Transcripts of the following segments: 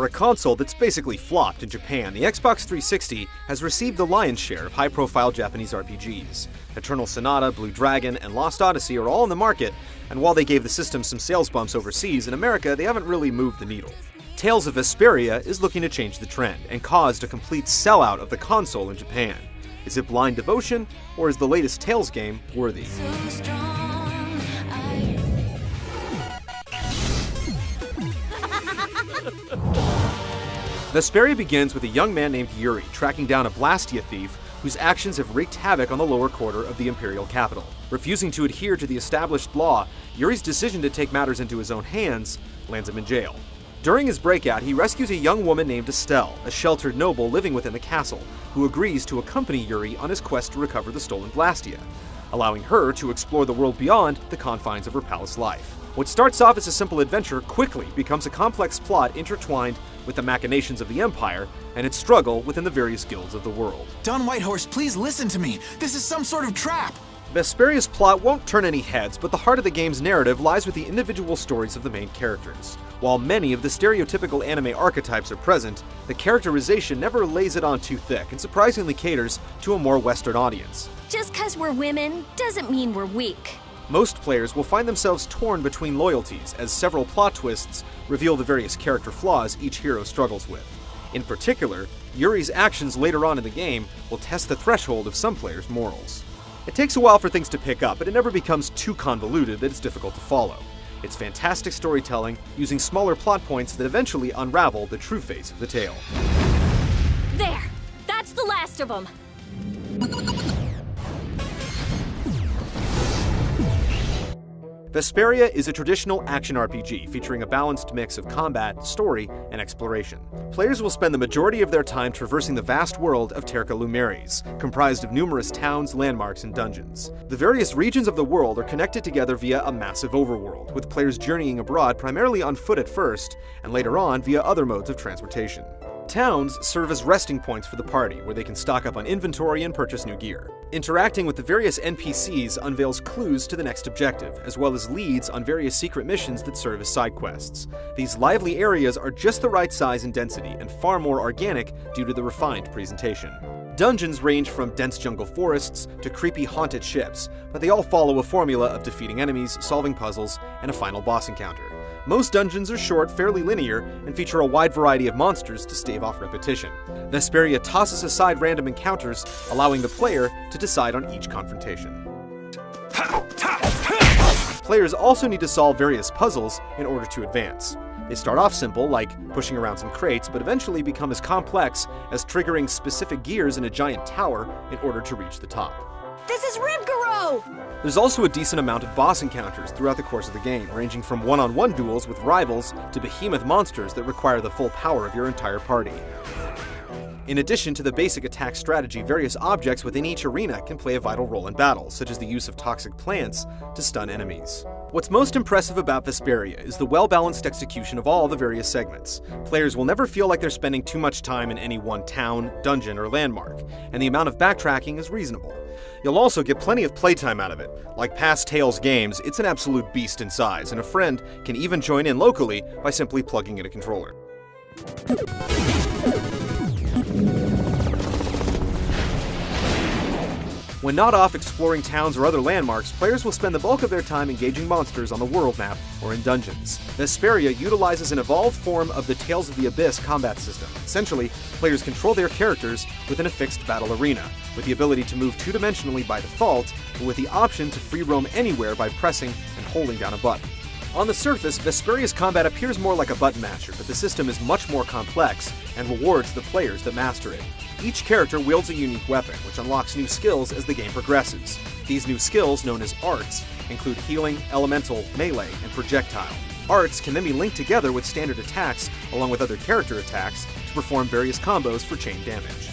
For a console that's basically flopped in Japan, the Xbox 360 has received the lion's share of high-profile Japanese RPGs. Eternal Sonata, Blue Dragon, and Lost Odyssey are all in the market, and while they gave the system some sales bumps overseas, in America they haven't really moved the needle. Tales of Vesperia is looking to change the trend, and caused a complete sellout of the console in Japan. Is it blind devotion, or is the latest Tales game worthy? Vesperia begins with a young man named Yuri tracking down a Blastia thief whose actions have wreaked havoc on the lower quarter of the imperial capital. Refusing to adhere to the established law, Yuri's decision to take matters into his own hands lands him in jail. During his breakout, he rescues a young woman named Estelle, a sheltered noble living within the castle, who agrees to accompany Yuri on his quest to recover the stolen Blastia, allowing her to explore the world beyond the confines of her palace life. What starts off as a simple adventure quickly becomes a complex plot intertwined with the machinations of the Empire and its struggle within the various guilds of the world. Don Whitehorse, please listen to me. This is some sort of trap. Vesperia's plot won't turn any heads, but the heart of the game's narrative lies with the individual stories of the main characters. While many of the stereotypical anime archetypes are present, the characterization never lays it on too thick and surprisingly caters to a more Western audience. Just 'cause we're women doesn't mean we're weak. Most players will find themselves torn between loyalties, as several plot twists reveal the various character flaws each hero struggles with. In particular, Yuri's actions later on in the game will test the threshold of some players' morals. It takes a while for things to pick up, but it never becomes too convoluted that it's difficult to follow. It's fantastic storytelling, using smaller plot points that eventually unravel the true face of the tale. There! That's the last of them! Vesperia is a traditional action RPG featuring a balanced mix of combat, story, and exploration. Players will spend the majority of their time traversing the vast world of Terca Lumeris, comprised of numerous towns, landmarks, and dungeons. The various regions of the world are connected together via a massive overworld, with players journeying abroad primarily on foot at first, and later on via other modes of transportation. Towns serve as resting points for the party, where they can stock up on inventory and purchase new gear. Interacting with the various NPCs unveils clues to the next objective, as well as leads on various secret missions that serve as side quests. These lively areas are just the right size and density, and far more organic due to the refined presentation. Dungeons range from dense jungle forests to creepy haunted ships, but they all follow a formula of defeating enemies, solving puzzles, and a final boss encounter. Most dungeons are short, fairly linear, and feature a wide variety of monsters to stave off repetition. Vesperia tosses aside random encounters, allowing the player to decide on each confrontation. Players also need to solve various puzzles in order to advance. They start off simple, like pushing around some crates, but eventually become as complex as triggering specific gears in a giant tower in order to reach the top. This is Ribgaro! There's also a decent amount of boss encounters throughout the course of the game, ranging from one-on-one duels with rivals to behemoth monsters that require the full power of your entire party. In addition to the basic attack strategy, various objects within each arena can play a vital role in battle, such as the use of toxic plants to stun enemies. What's most impressive about Vesperia is the well-balanced execution of all the various segments. Players will never feel like they're spending too much time in any one town, dungeon, or landmark, and the amount of backtracking is reasonable. You'll also get plenty of playtime out of it. Like past Tales games, it's an absolute beast in size, and a friend can even join in locally by simply plugging in a controller. When not off exploring towns or other landmarks, players will spend the bulk of their time engaging monsters on the world map or in dungeons. Vesperia utilizes an evolved form of the Tales of the Abyss combat system. Essentially, players control their characters within a fixed battle arena, with the ability to move two-dimensionally by default, but with the option to free roam anywhere by pressing and holding down a button. On the surface, Vesperia's combat appears more like a button masher, but the system is much more complex and rewards the players that master it. Each character wields a unique weapon, which unlocks new skills as the game progresses. These new skills, known as arts, include healing, elemental, melee, and projectile. Arts can then be linked together with standard attacks, along with other character attacks, to perform various combos for chain damage.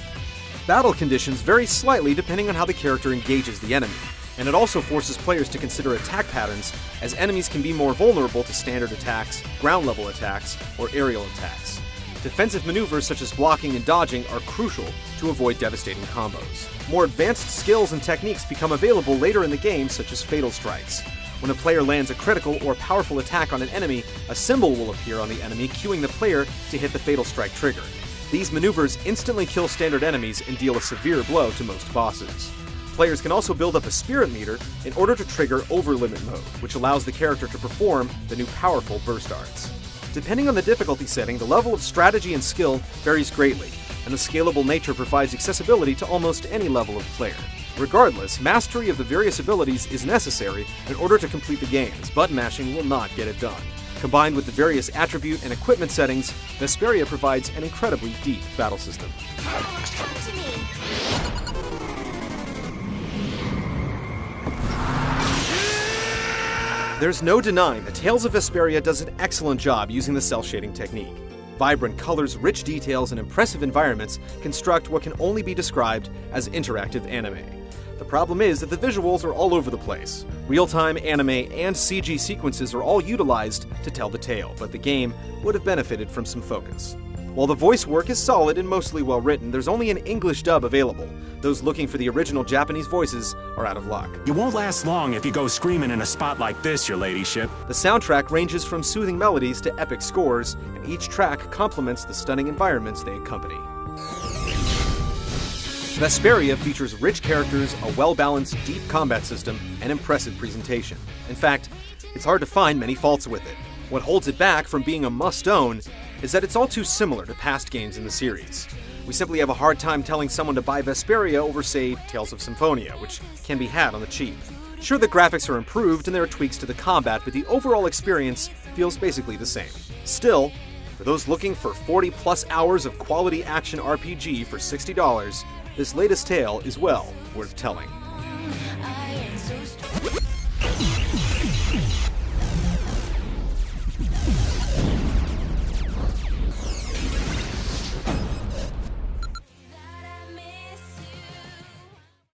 Battle conditions vary slightly depending on how the character engages the enemy, and it also forces players to consider attack patterns, as enemies can be more vulnerable to standard attacks, ground-level attacks, or aerial attacks. Defensive maneuvers such as blocking and dodging are crucial to avoid devastating combos. More advanced skills and techniques become available later in the game, such as fatal strikes. When a player lands a critical or powerful attack on an enemy, a symbol will appear on the enemy, cueing the player to hit the Fatal Strike trigger. These maneuvers instantly kill standard enemies and deal a severe blow to most bosses. Players can also build up a spirit meter in order to trigger over-limit mode, which allows the character to perform the new powerful burst arts. Depending on the difficulty setting, the level of strategy and skill varies greatly, and the scalable nature provides accessibility to almost any level of player. Regardless, mastery of the various abilities is necessary in order to complete the game, as button mashing will not get it done. Combined with the various attribute and equipment settings, Vesperia provides an incredibly deep battle system. Come to me. There's no denying that Tales of Vesperia does an excellent job using the cel shading technique. Vibrant colors, rich details, and impressive environments construct what can only be described as interactive anime. The problem is that the visuals are all over the place. Real-time anime and CG sequences are all utilized to tell the tale, but the game would have benefited from some focus. While the voice work is solid and mostly well written, there's only an English dub available. Those looking for the original Japanese voices are out of luck. You won't last long if you go screaming in a spot like this, your ladyship. The soundtrack ranges from soothing melodies to epic scores, and each track complements the stunning environments they accompany. Vesperia features rich characters, a well-balanced, deep combat system, and impressive presentation. In fact, it's hard to find many faults with it. What holds it back from being a must-own is that it's all too similar to past games in the series. We simply have a hard time telling someone to buy Vesperia over, say, Tales of Symphonia, which can be had on the cheap. Sure, the graphics are improved and there are tweaks to the combat, but the overall experience feels basically the same. Still, for those looking for 40-plus hours of quality action RPG for $60, this latest tale is well worth telling.